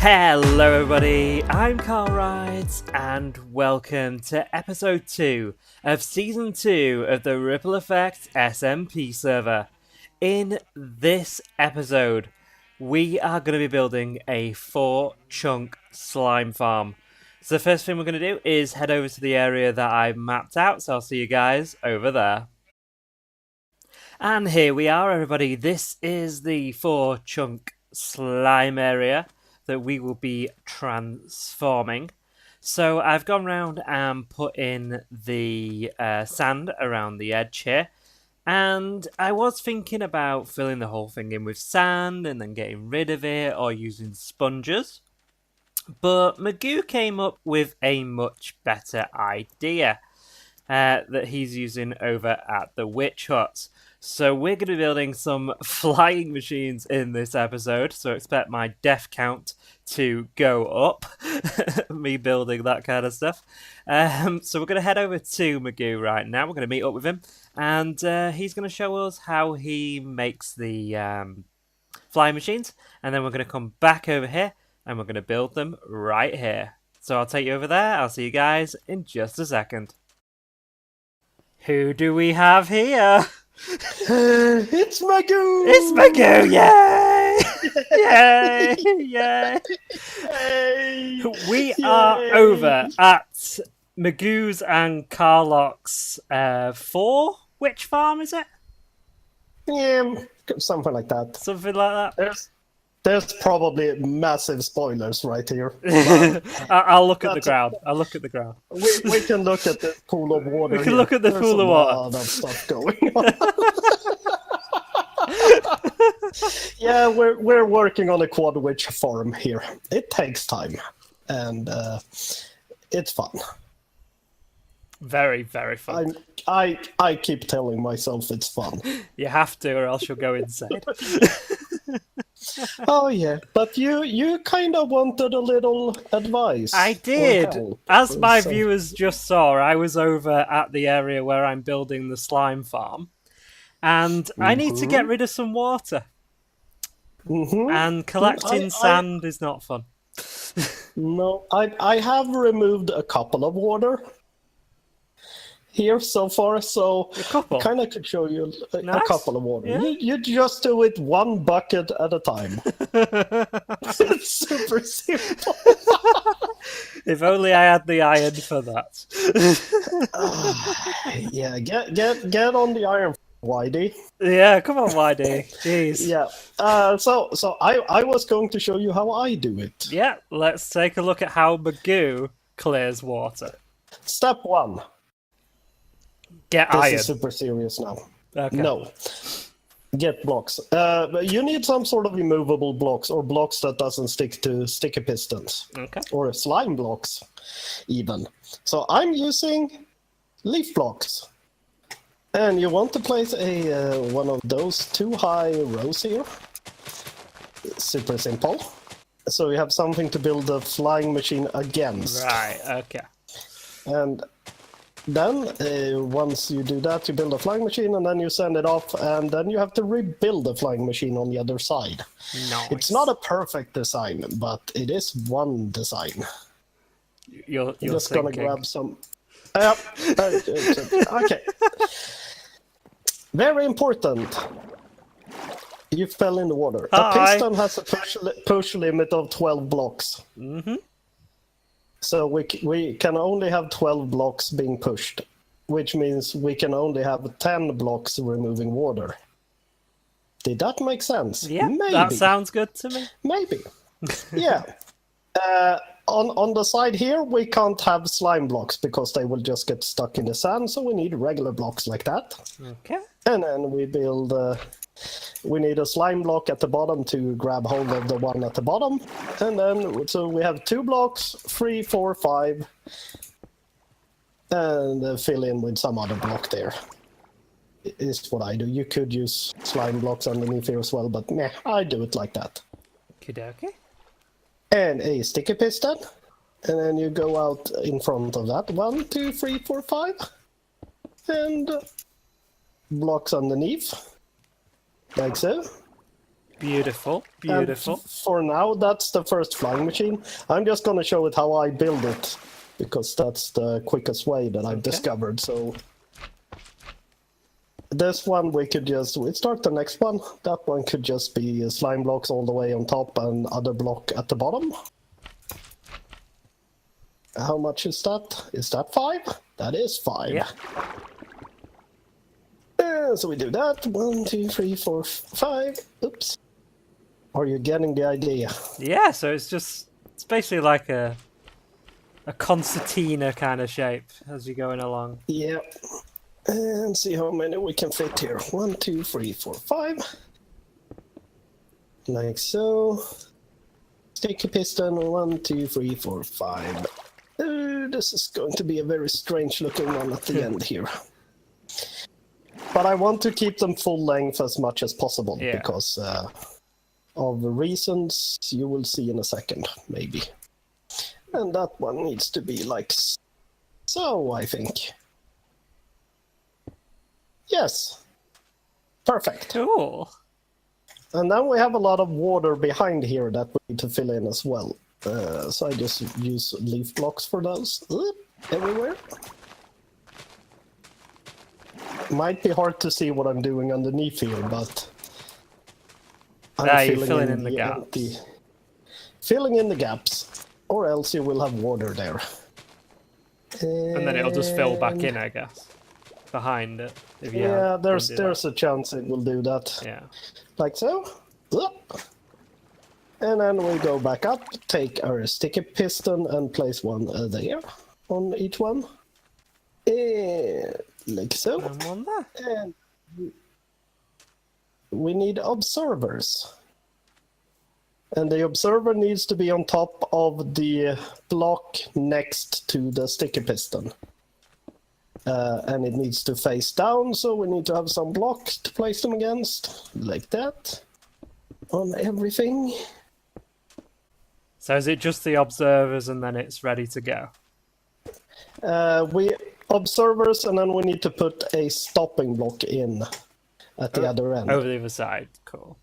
Hello everybody, I'm CarlRyds and welcome to episode 2 of season 2 of the Ripple Effect SMP server. In this episode, we are going to be building a 4-chunk slime farm. So the first thing we're going to do is head over to the area that I've mapped out, so I'll see you guys over there. And here we are everybody, this is the 4-chunk slime area that we will be transforming. So I've gone around and put in the sand around the edge here, and I was thinking about filling the whole thing in with sand and then getting rid of it or using sponges, but Magoo came up with a much better idea that he's using over at the witch hut. So we're going to be building some flying machines in this episode, so expect my death count to go up, me building that kind of stuff. So we're going to head over to Magoo right now, we're going to meet up with him, and he's going to show us how he makes the flying machines, and then we're going to come back over here, and we're going to build them right here. So I'll take you over there, I'll see you guys in just a second. Who do we have here? It's Magoo! It's Magoo! Yay! Yay! Yay! Yay! We are over at Magoo's and Carlock's 4 witch farm, is it? Yeah, something like that. Something like that. There's probably massive spoilers right here. I'll look at the ground. I'll look at the ground. We can look at the pool of water. We can look at the pool of water. There's a lot of stuff going on. Yeah, we're working on a quad witch farm here. It takes time, and it's fun. Very, very fun. I keep telling myself it's fun. You have to, or else you'll go insane. Oh yeah, but you kind of wanted a little advice. I did. As my viewers just saw, I was over at the area where I'm building the slime farm, and I need to get rid of some water. And collecting sand is not fun. No, I have removed a couple of water here so far, so I kind of could show you a couple of water. Yeah. You just do it one bucket at a time. It's super simple. If only I had the iron for that. Yeah, get on the iron, Whitey. Yeah, come on, Whitey. Jeez. Yeah. So I was going to show you how I do it. Yeah, let's take a look at how Magoo clears water. Step 1. Get iron. This is super serious now. Okay. No. Get blocks. You need some sort of immovable blocks, or blocks that doesn't stick to sticky pistons. Okay. Or slime blocks, even. So I'm using leaf blocks. And you want to place one of those 2 high rows here. Super simple. So you have something to build a flying machine against. Right, okay. And then, once you do that, you build a flying machine, and then you send it off, and then you have to rebuild the flying machine on the other side. Nice. It's not a perfect design, but it is one design. You're just thinking. Gonna grab some. Okay. Very important. You fell in the water. Hi. The piston has a push limit of 12 blocks. So we can only have 12 blocks being pushed, which means we can only have 10 blocks removing water. Did that make sense? Yeah, maybe. That sounds good to me. Maybe. Yeah. On the side here, we can't have slime blocks because they will just get stuck in the sand, so we need regular blocks like that. Okay. And then we build... we need a slime block at the bottom to grab hold of the one at the bottom. And then, so we have 2 blocks, 3, 4, 5. And fill in with some other block there. Is what I do. You could use slime blocks underneath here as well, but meh, I do it like that. Okey-dokey. And a sticky piston. And then you go out in front of that. 1, 2, 3, 4, 5. And blocks underneath. Like so. Beautiful, And beautiful. for now, that's the first flying machine. I'm just going to show it how I build it, because that's the quickest way that I've discovered. So this one we start the next one. That one could just be slime blocks all the way on top and other block at the bottom. How much is that? Is that 5? That is 5. Yeah. So we do that. 1, 2, 3, 4, 5. Oops. Are you getting the idea? Yeah, so it's basically like a concertina kind of shape as you're going along. Yeah. And see how many we can fit here. 1, 2, 3, 4, 5. Like so. Sticky piston. 1, 2, 3, 4, 5. This is going to be a very strange looking one at the end here. But I want to keep them full length as much as possible, because of reasons you will see in a second, maybe. And that one needs to be like so, I think. Yes. Perfect. Cool. And then we have a lot of water behind here that we need to fill in as well. So I just use leaf blocks for those. Everywhere. Might be hard to see what I'm doing underneath here, but you're filling in the gaps. Filling in the gaps, or else you will have water there. And then it'll just fill back in, I guess, behind it. If you there's a chance it will do that. Yeah. Like so. And then we go back up, take our sticky piston and place one there on each one. Like so. And one there. And we need observers. And the observer needs to be on top of the block next to the sticky piston. And it needs to face down, so we need to have some blocks to place them against, like that, on everything. So is it just the observers and then it's ready to go? We observers, and then we need to put a stopping block in at the other end. Over the other side, cool.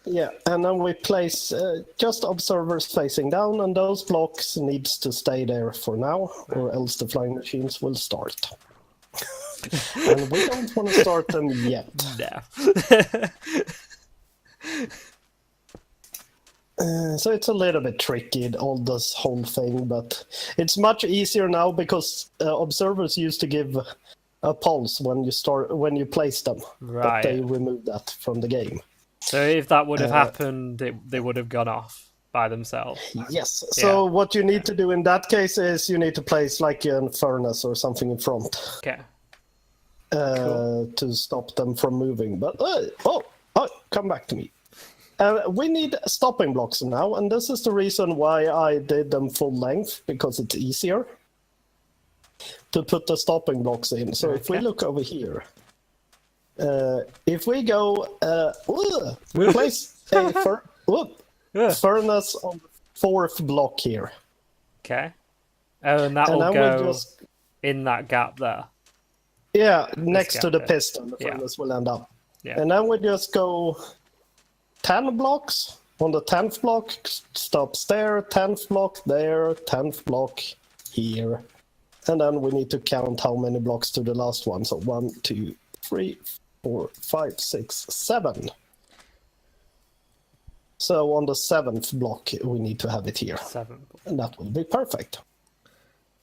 Yeah, and then we place just observers facing down, and those blocks needs to stay there for now, or else the flying machines will start. And we don't want to start them yet. No. So it's a little bit tricky, all this whole thing, but it's much easier now because observers used to give a pulse when you place them. Right. But they removed that from the game. So if that would have happened, they would have gone off by themselves. Yes. So what you need to do in that case is you need to place like a furnace or something in front. Okay. Cool. To stop them from moving. But come back to me. We need stopping blocks now, and this is the reason why I did them full length, because it's easier to put the stopping blocks in. So if we look over here, if we go place a furnace on the 4th block here. Okay. Oh, and that will go in that gap there. Yeah, next to the piston, the furnace will end up. Yeah. And then we just go 10 blocks. On the 10th block, stops there, 10th block there, 10th block here. And then we need to count how many blocks to the last one. So 1, 2, 3, 4, 5, 6, 7. So on the 7th block, we need to have it here. 7. And that will be perfect.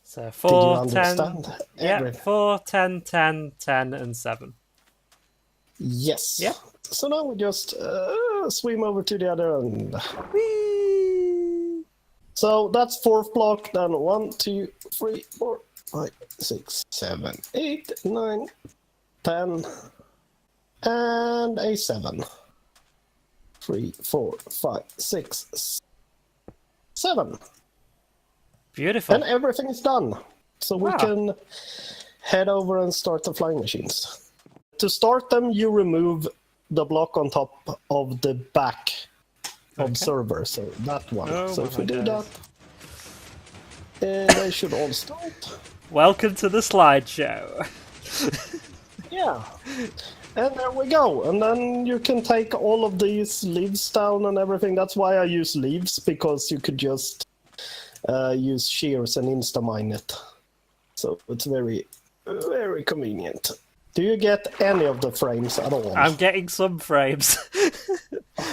So 4, Did you 10, understand? 4, 10, 10, 10, and 7. Yes. Yeah. So now we just swim over to the other end. Whee! So that's 4th block, then 1, 2, 3, 4, 5, 6, 7, 8, 9, 10, and a 7. 3, 4, 5, 6, 7. Beautiful. And everything is done. So we can head over and start the flying machines. To start them, you remove the block on top of the back observer, so that one. So if we do that, they should all start. Welcome to the slideshow. Yeah. And there we go. And then you can take all of these leaves down and everything. That's why I use leaves, because you could just use shears and insta-mine it. So it's very, very convenient. Do you get any of the frames at all? I'm getting some frames.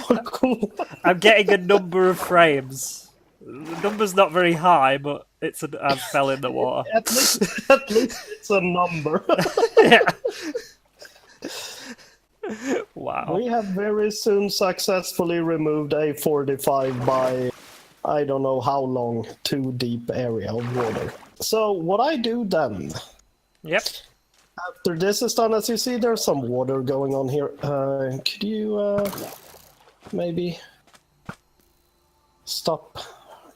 Oh, cool. I'm getting a number of frames. The number's not very high, but I fell in the water. At least it's a number. Yeah. Wow. We have very soon successfully removed a 45 by I don't know how long, too deep area of water. So what I do then, Yep. after this is done, as you see, there's some water going on here. Could you maybe stop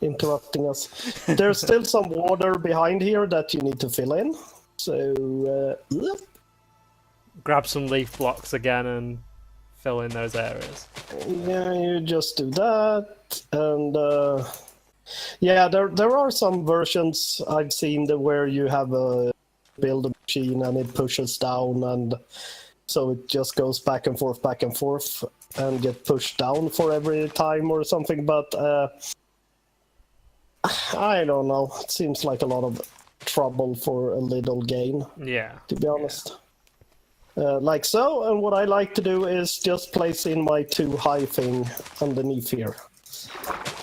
interrupting us? There's still some water behind here that you need to fill in. So, Grab some leaf blocks again and fill in those areas. yeah, you just do that. And yeah, there are some versions I've seen where you have a build a machine and it pushes down, and so it just goes back and forth and get pushed down for every time or something. But I don't know. It seems like a lot of trouble for a little gain. Yeah. To be honest. Like so, and what I like to do is just place in my too high thing underneath here.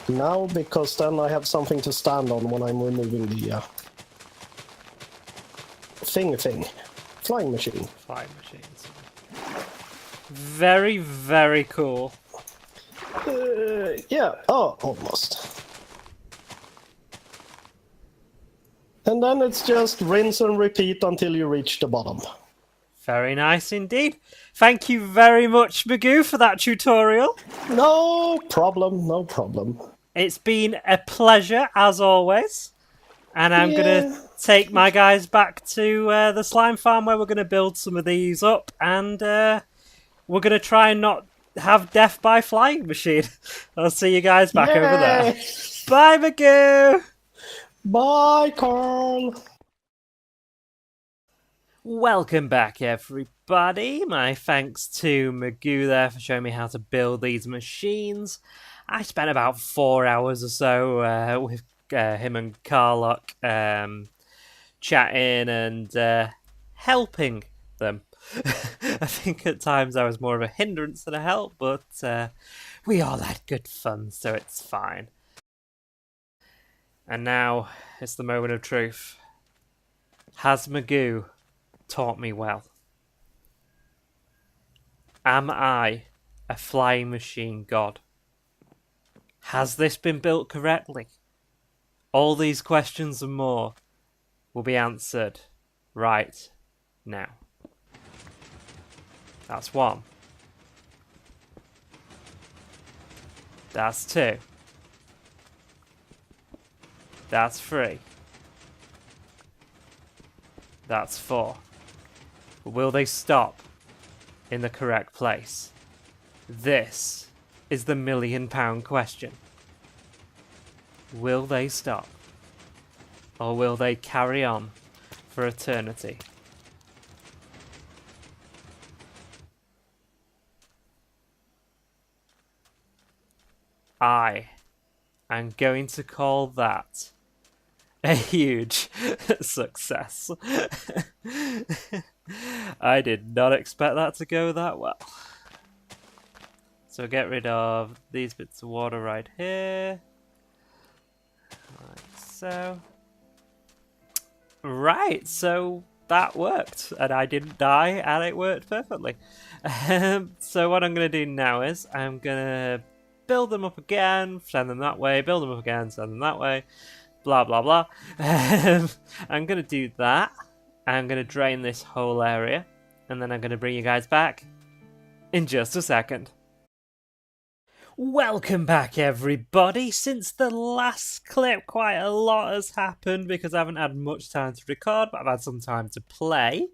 Now, because then I have something to stand on when I'm removing the flying machine. Flying machines. Very, very cool. Yeah, oh, almost. And then it's just rinse and repeat until you reach the bottom. Very nice indeed. Thank you very much, Magoo, for that tutorial. No problem, no problem. It's been a pleasure, as always. And I'm going to take my guys back to the slime farm where we're going to build some of these up. And we're going to try and not have death by flying machine. I'll see you guys back over there. Bye, Magoo! Bye, Carl! Welcome back, everybody. My thanks to Magoo there for showing me how to build these machines. I spent about 4 hours or so with him and CarlRyds chatting and helping them. I think at times I was more of a hindrance than a help, but we all had good fun, so it's fine. And now it's the moment of truth. Has Magoo taught me well? Am I a flying machine god? Has this been built correctly? All these questions and more will be answered right now. That's one. That's two. That's three. That's four. But will they stop in the correct place? This is the £1 million question. Will they stop? Or will they carry on for eternity? I am going to call that a huge success. I did not expect that to go that well. So get rid of these bits of water right here. Like so. Right, so that worked. And I didn't die, and it worked perfectly. So what I'm going to do now is I'm going to build them up again, send them that way, build them up again, send them that way. Blah, blah, blah. I'm going to do that. I'm going to drain this whole area. And then I'm going to bring you guys back in just a second. Welcome back, everybody. Since the last clip, quite a lot has happened because I haven't had much time to record, but I've had some time to play.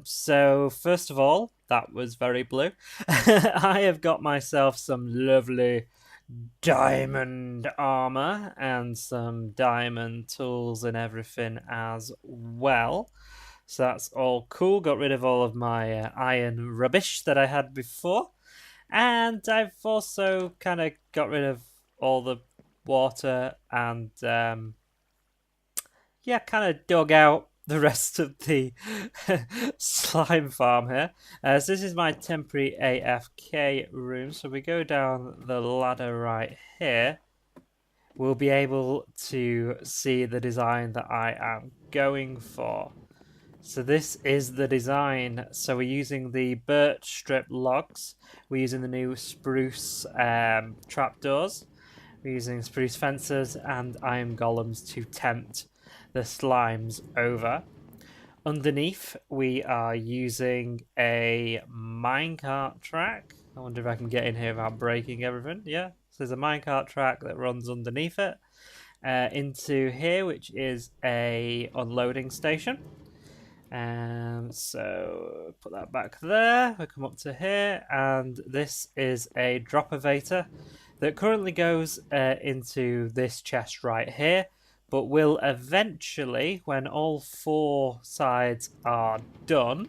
So first of all, that was very blue. I have got myself some lovely diamond armor and some diamond tools and everything as well. So that's all cool. Got rid of all of my iron rubbish that I had before. And I've also kind of got rid of all the water and yeah, kind of dug out the rest of the slime farm here. So this is my temporary AFK room. So we go down the ladder right here. We'll be able to see the design that I am going for. So this is the design. So we're using the birch strip logs. We're using the new spruce trapdoors. We're using spruce fences and iron golems to tempt the slimes over. Underneath, we are using a minecart track. I wonder if I can get in here without breaking everything. Yeah, so there's a minecart track that runs underneath it into here, which is a unloading station. So put that back there. We come up to here, and this is a drop elevator that currently goes into this chest right here, but will eventually, when all four sides are done,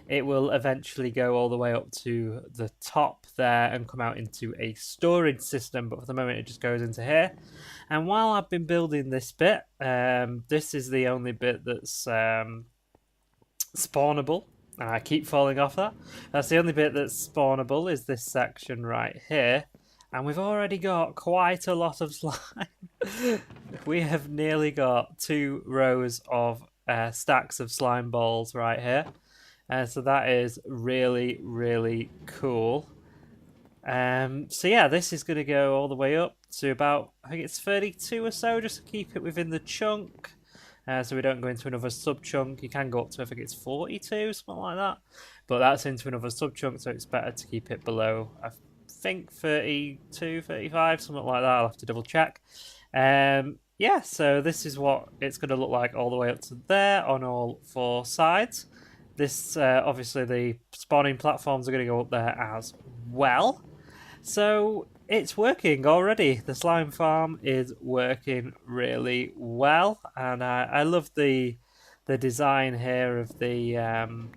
it will eventually go all the way up to the top there and come out into a storage system. But for the moment, it just goes into here. And while I've been building this bit, this is the only bit that's spawnable, and I keep falling off that. That's the only bit that's spawnable, is this section right here, and we've already got quite a lot of slime. We have nearly got 2 rows of stacks of slime balls right here, so that is really, really cool. So yeah, this is going to go all the way up to about, I think it's 32 or so, just to keep it within the chunk. So we don't go into another sub-chunk. You can go up to, I think it's 42, something like that. But that's into another sub-chunk, so it's better to keep it below, I think, 32, 35, something like that. I'll have to double check. Yeah, so this is what it's going to look like all the way up to there on all 4 sides. This, obviously, the spawning platforms are going to go up there as well. So it's working already. The slime farm is working really well, and I love the design here of the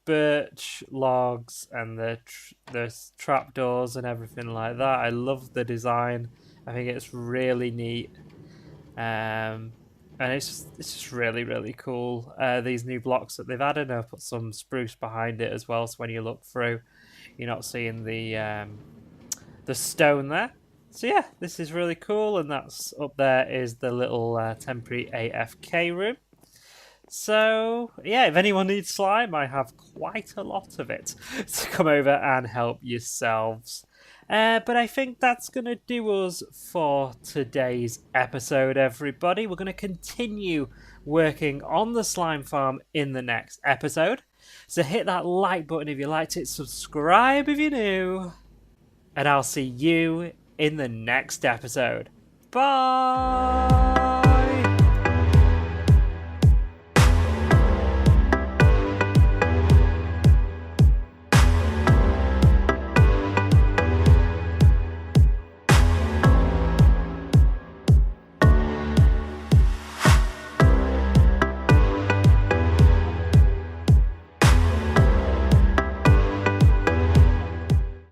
birch logs and the trapdoors and everything like that. I love the design. I think it's really neat, and it's just really, really cool. These new blocks that they've added, I've put some spruce behind it as well, so when you look through, you're not seeing the stone there. So yeah, this is really cool, and that's up there is the little temporary AFK room. So yeah, if anyone needs slime, I have quite a lot of it to come over and help yourselves. But I think that's going to do us for today's episode, everybody. We're going to continue working on the slime farm in the next episode. So hit that like button if you liked it, subscribe if you're new, and I'll see you in the next episode. Bye!